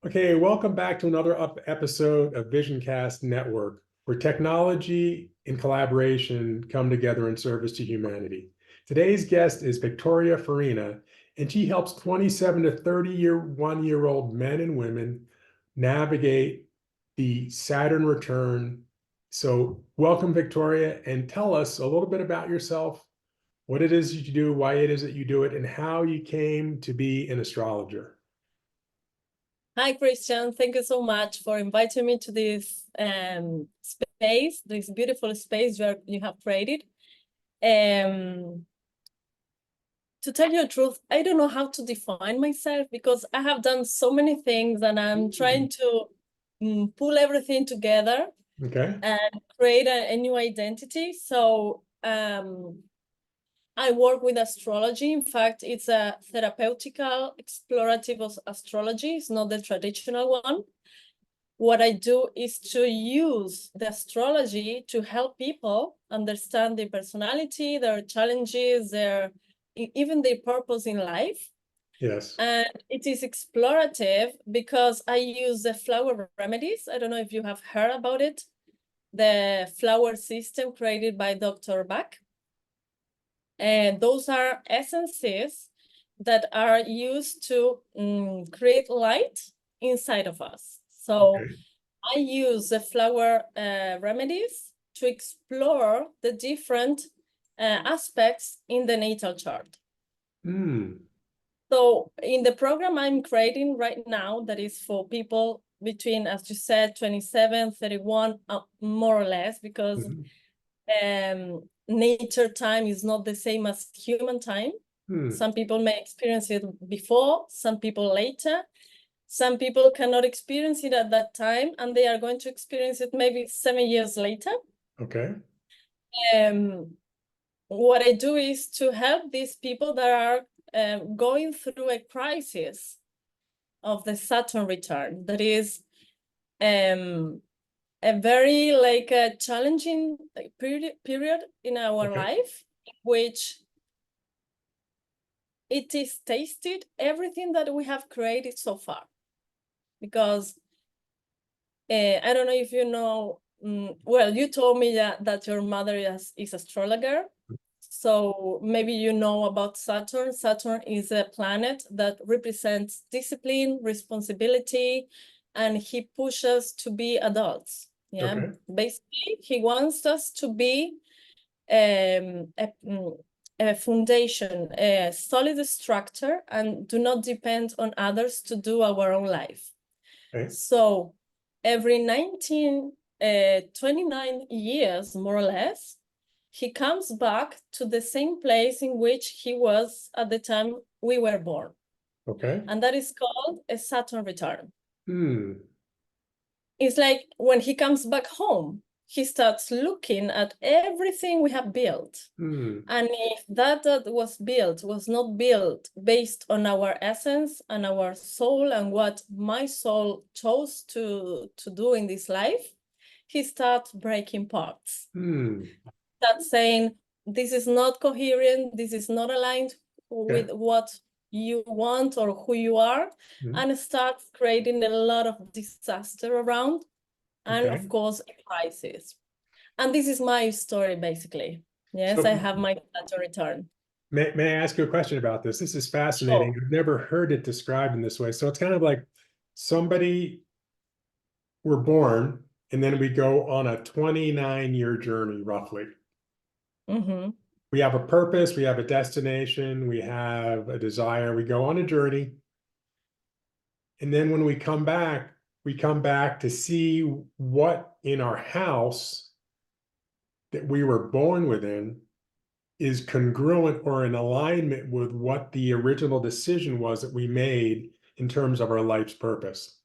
Okay, welcome back to another episode of VisionCast Network, where technology and collaboration come together in service to humanity. Today's guest is Victoria Farina, and she helps 27 to 31-year-old men and women navigate the Saturn return. So, welcome, Victoria, and tell us a little bit about yourself, what it is that you do, why it is that you do it, and how you came to be an astrologer. Hi, Christian. Thank you so much for inviting me to this space, this beautiful space you have created. To tell you the truth, I don't know how to define myself because I have done so many things and I'm trying to pull everything together Okay. and create a new identity. So I work with astrology. In fact, it's a therapeutical, explorative astrology. It's not the traditional one. What I do is to use the astrology to help people understand their personality, their challenges, even their purpose in life. Yes. And it is explorative because I use the flower remedies. I don't know if you have heard about it. The flower system created by Dr. Bach. And those are essences that are used to create light inside of us. So Okay. I use the flower remedies to explore the different aspects in the natal chart. So in the program I'm creating right now, that is for people between, as you said, 27, 31, more or less, because nature time is not the same as human time. Some people may experience it before, some people later. Some people cannot experience it at that time, and they are going to experience it maybe 7 years later. Okay. What I do is to help these people that are going through a crisis of the Saturn return. That is a very challenging period in our life, in which it is tasted everything that we have created so far. Because I don't know if you know, well, you told me that your mother is astrologer. So maybe you know about Saturn. Saturn is a planet that represents discipline, responsibility, and he pushes to be adults. Yeah, Okay. basically, he wants us to be a foundation, a solid structure, and do not depend on others to do our own life. Okay. So every 29 years, more or less, he comes back to the same place in which he was at the time we were born. Okay. And that is called a Saturn return. It's like when he comes back home, he starts looking at everything we have built. And if that was built was not built based on our essence and our soul and what my soul chose to do in this life, he starts breaking parts. That's saying, this is not coherent, this is not aligned with what you want or who you are, and starts creating a lot of disaster around, and of course, a crisis. And this is my story, basically. Yes, So I have my Saturn return. may I ask you a question about this? This is fascinating. Sure. I've never heard it described in this way. So it's kind of like somebody, we're born and then we go on a 29-year journey, roughly. We have a purpose, we have a destination, we have a desire, we go on a journey. And then when we come back to see what in our house that we were born within is congruent or in alignment with what the original decision was that we made in terms of our life's purpose.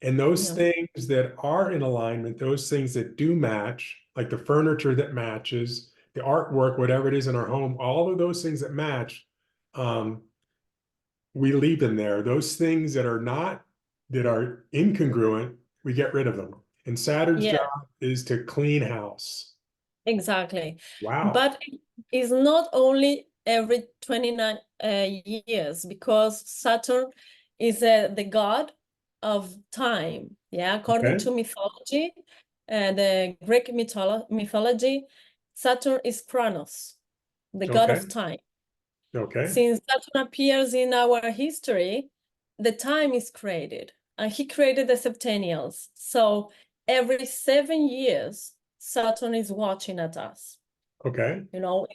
And those things that are in alignment, those things that do match, like the furniture that matches, the artwork, whatever it is in our home, all of those things that match, we leave them there. Those things that are incongruent, we get rid of them. And Saturn's job is to clean house. Exactly. Wow. But it's not only every 29 years, because Saturn is the god of time. Yeah, according to mythology, the Greek mythology, Saturn is Kronos, the god of time. Since Saturn appears in our history, the time is created, and he created the septennials. So every 7 years, Saturn is watching at us. You know,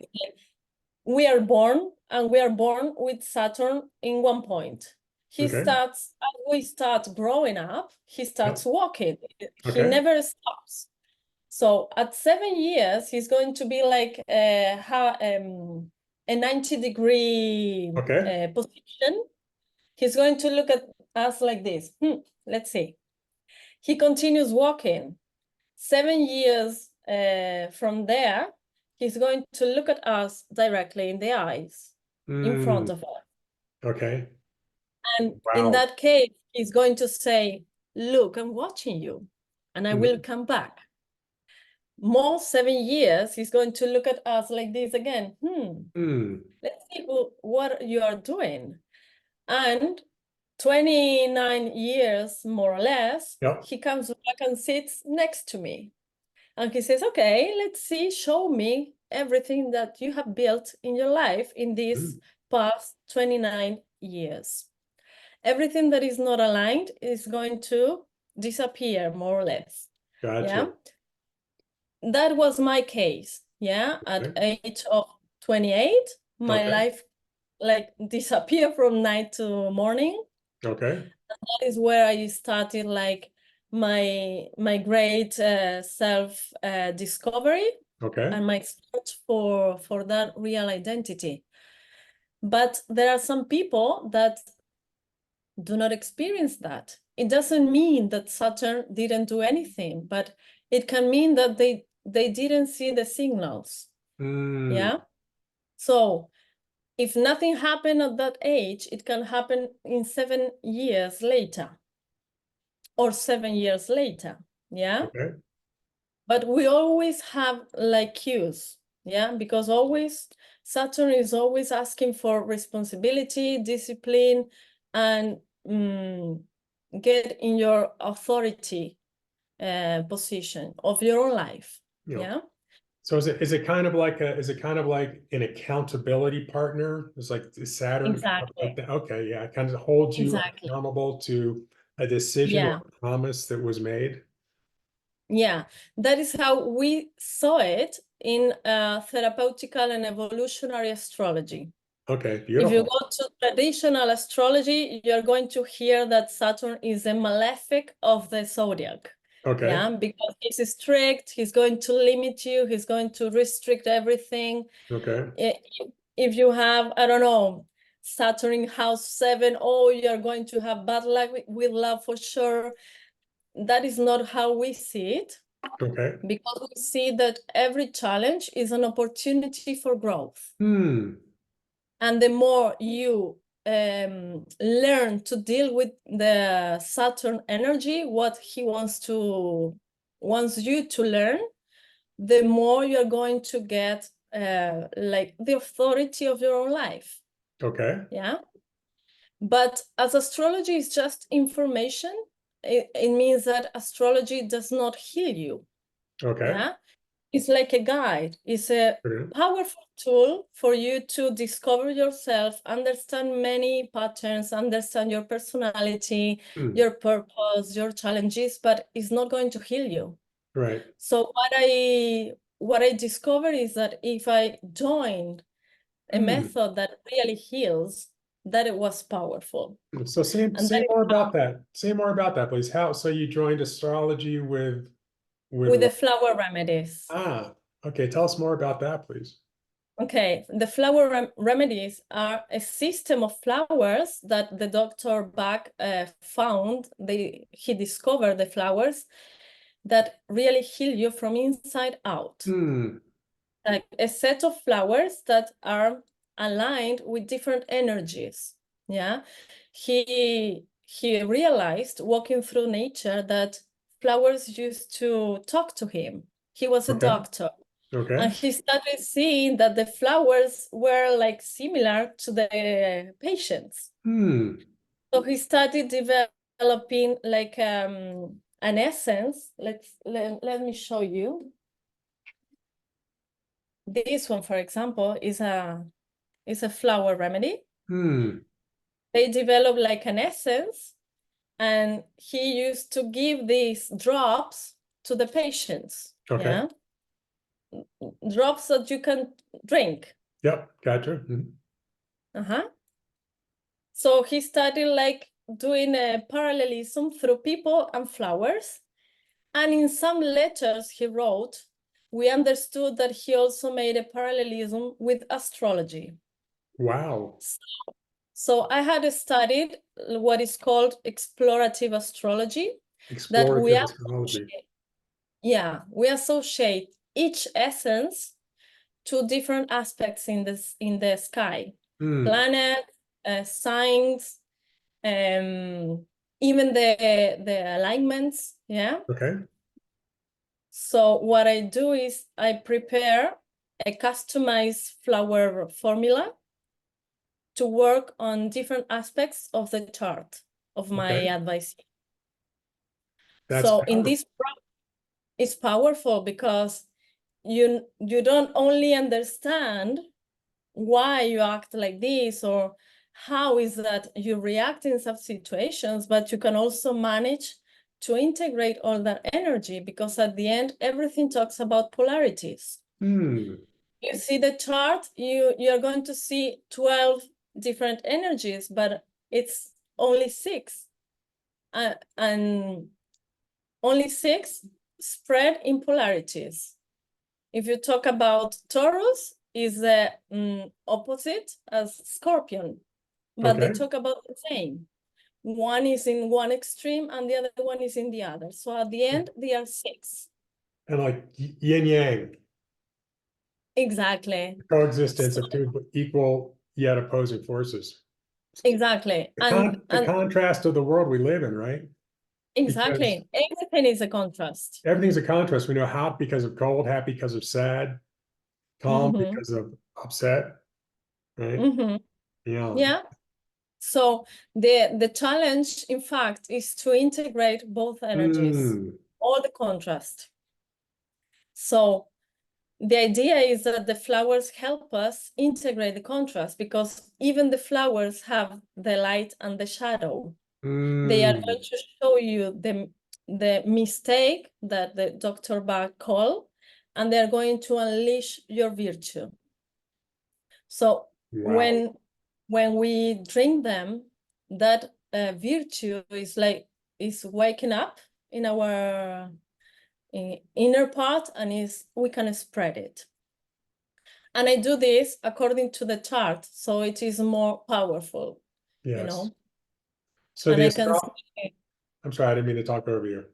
we are born, and we are born with Saturn in one point. He starts, as we start growing up, he starts walking. He never stops. So at 7 years, he's going to be like a 90-degree position. He's going to look at us like this. Let's see. He continues walking. 7 years from there, he's going to look at us directly in the eyes, in front of us. And in that case, he's going to say, look, I'm watching you, and I will come back. More 7 years, he's going to look at us like this again. Let's see what you are doing. And 29 years, more or less, he comes back and sits next to me. And he says, okay, let's see, show me everything that you have built in your life in these past 29 years. Everything that is not aligned is going to disappear, more or less. Yeah. That was my case. Yeah. At age of 28, my life like disappeared from night to morning. And that is where I started like my great self discovery and my search for that real identity. But there are some people that do not experience that. It doesn't mean that Saturn didn't do anything, but it can mean that they didn't see the signals. Yeah. So if nothing happened at that age, it can happen in 7 years later or 7 years later. Yeah. But we always have like cues. Yeah. Because always Saturn is always asking for responsibility, discipline, and get in your authority position of your own life. Yeah. So is it kind of like an accountability partner? It's like Saturn. Exactly. Okay, yeah, it kind of holds you accountable to a decision or a promise that was made. Yeah, that is how we saw it in therapeutical and evolutionary astrology. Okay, beautiful. If you go to traditional astrology, you're going to hear that Saturn is a malefic of the zodiac. Yeah, because he's strict, he's going to limit you, he's going to restrict everything. If you have, I don't know, Saturn in house 7, oh, you're going to have bad luck with love for sure. That is not how we see it. Because we see that every challenge is an opportunity for growth. And the more you learn to deal with the Saturn energy, what he wants you to learn, the more you're going to get like the authority of your own life. Yeah. But as astrology is just information, it means that astrology does not heal you. Yeah. It's like a guide. It's a powerful tool for you to discover yourself, understand many patterns, understand your personality, your purpose, your challenges, but it's not going to heal you. So what I discovered is that if I joined a method that really heals, that it was powerful. So say more about that. Say more about that, please. So you joined astrology with the flower remedies. Okay. Tell us more about that, please. Okay, the flower remedies are a system of flowers that the Dr. Bach found. He discovered the flowers that really heal you from inside out. Like a set of flowers that are aligned with different energies. Yeah, he realized walking through nature that flowers used to talk to him. He was a doctor. And he started seeing that the flowers were like similar to the patients. So he started developing developing like an essence. Let me show you. This one, for example, is a flower remedy. They develop like an essence, and he used to give these drops to the patients. Okay. Yeah? Drops that you can drink. Yep, gotcha. So he started like doing a parallelism through people and flowers. And in some letters he wrote, we understood that he also made a parallelism with astrology. Wow. So I had studied what is called explorative astrology. That we astrology. we associate each essence to different aspects in the sky. Planet, signs, even the alignments. Yeah. Okay. So what I do is I prepare a customized flower formula to work on different aspects of the chart of my advice. That's so powerful. In this, it's powerful because you don't only understand why you act like this or how is that you react in some situations, but you can also manage to integrate all that energy, because at the end, everything talks about polarities. You see the chart, you're going to see 12 different energies, but it's only 6. And only 6 spread in polarities. If you talk about Taurus, is the opposite as Scorpion, but they talk about the same. One is in one extreme and the other one is in the other. So at the end, they are 6. And like yin yang. Exactly. Coexistence of two equal yet opposing forces. Exactly. The contrast of the world we live in, right? Exactly. Because everything is a contrast. Everything's a contrast. We know hot because of cold, happy because of sad, calm because of upset, right? Yeah. So the challenge, in fact, is to integrate both energies, all the contrast. So the idea is that the flowers help us integrate the contrast, because even the flowers have the light and the shadow. They are going to show you the mistake that the Dr. Bach called, and they're going to unleash your virtue. So when we drink them, that virtue is waking up in our inner part, and we can spread it. And I do this according to the chart, so it is more powerful. Yes. You know. So and I can see, I'm sorry, I didn't mean to talk over you.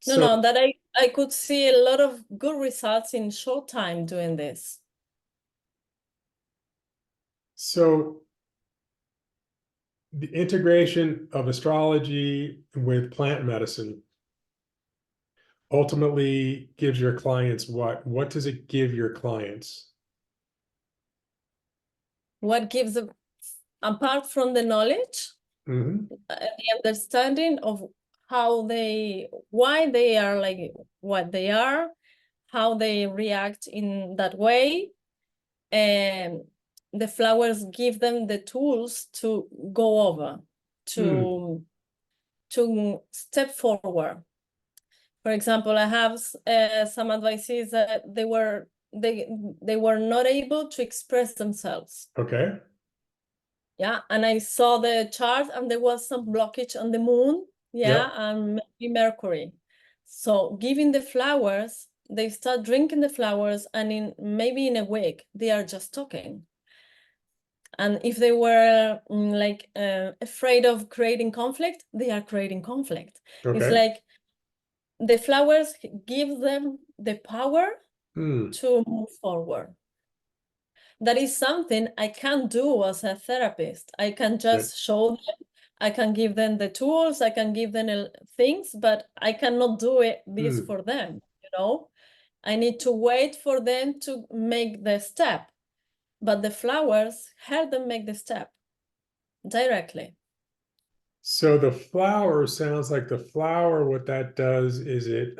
No, that I could see a lot of good results in short time doing this. So the integration of astrology with plant medicine ultimately gives your clients what? What does it give your clients? What gives them, apart from the knowledge, the understanding of why they are like what they are, how they react in that way, and the flowers give them the tools to go over, to step forward. For example, I have some advices that they were not able to express themselves. Okay. Yeah, and I saw the chart, and there was some blockage on the moon. Yeah, and maybe Mercury. So giving the flowers, they start drinking the flowers, and maybe in a week they are just talking. And if they were afraid of creating conflict, they are creating conflict. It's like the flowers give them the power to move forward. That is something I can't do as a therapist. I can just show them, I can give them the tools, I can give them things, but I cannot do this for them, you know? I need to wait for them to make the step, but the flowers help them make the step directly. So the flower sounds like the flower, what that does is it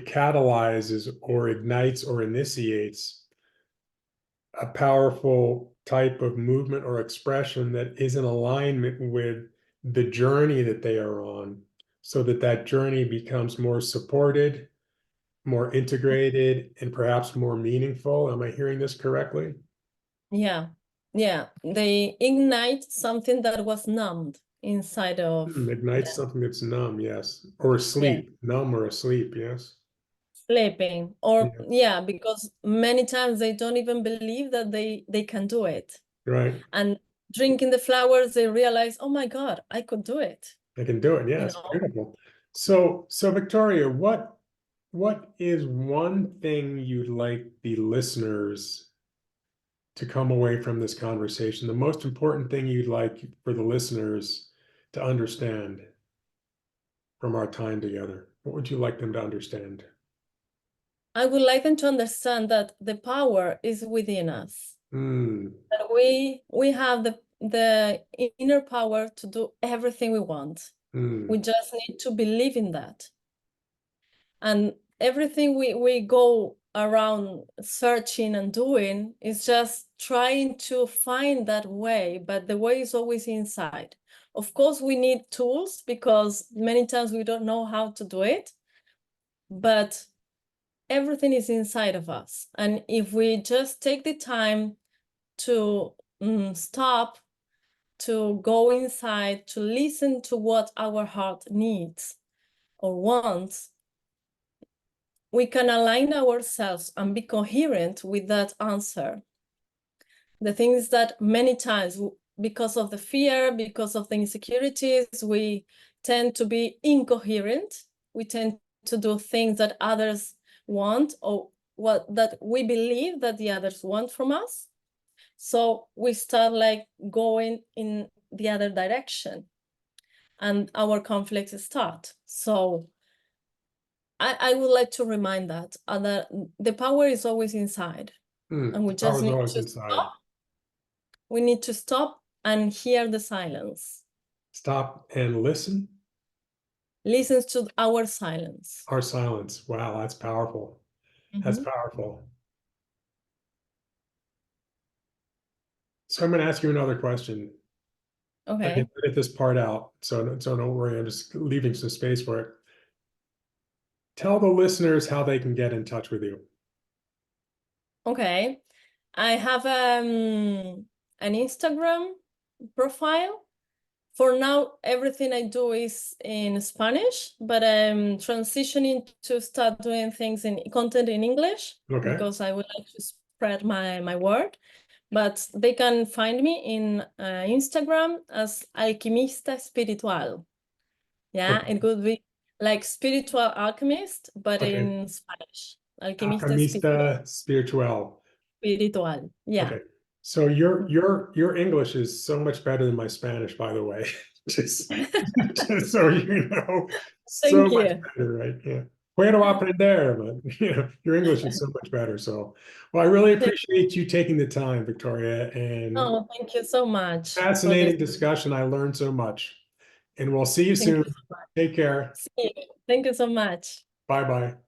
catalyzes or ignites or initiates a powerful type of movement or expression that is in alignment with the journey that they are on, so that that journey becomes more supported, more integrated, and perhaps more meaningful. Am I hearing this correctly? Yeah, yeah. They ignite something that was numbed inside of Ignite them. something that's numb, yes. Or Yeah, asleep, numb or asleep, yes. sleeping, or Yeah, yeah, because many times they don't even believe that they can do it. right. And drinking the flowers, they realize, oh my God, I could do it. I can do it. You Yes, know, beautiful. So Victoria, what is one thing you'd like the listeners to come away from this conversation? The most important thing you'd like for the listeners to understand from our time together? What would you like them to understand? I would like them to understand that the power is within us. Mm, That we have the inner power to do everything we want. We mm, just need to believe in that. And everything we go around searching and doing is just trying to find that way, but the way is always inside. Of course, we need tools because many times we don't know how to do it, but everything is inside of us. And if we just take the time to stop, to go inside, to listen to what our heart needs or wants, we can align ourselves and be coherent with that answer. The thing is that many times, because of the fear, because of the insecurities, we tend to be incoherent. We tend to do things that others want or what that we believe that the others want from us. So we start like going in the other direction and our conflicts start. So I would like to remind that the power is always inside, and we the just power's need always to inside. stop. We need to stop and hear the silence. Stop and listen. Listen to our silence. Our silence. Wow, that's powerful. That's Mhm. powerful. So I'm going to ask you another question. I can Okay. edit this part out, so don't worry. I'm just leaving some space for it. Tell the listeners how they can get in touch with you. Okay. I have an Instagram profile. For now, everything I do is in Spanish, but I'm transitioning to start doing things in content in English Okay. because I would like to spread my word. But they can find me in Instagram as Alquimista Espiritual. Yeah, Okay. it could be like spiritual alchemist, but Okay. in Spanish. Alquimista Alchemista spiritual. Espiritual. Yeah. Okay. So your English is so much better than my Spanish, by the way. Just, just so you know, so Thank much you. better, right? Yeah. Puedo aprender, but your English is so much better. So, well, I really appreciate you taking the time, Victoria, and Oh, thank you so much for this. fascinating discussion. I learned so much. And we'll see you Thank soon. you so much. Take care. See you. Thank you so much. Bye bye.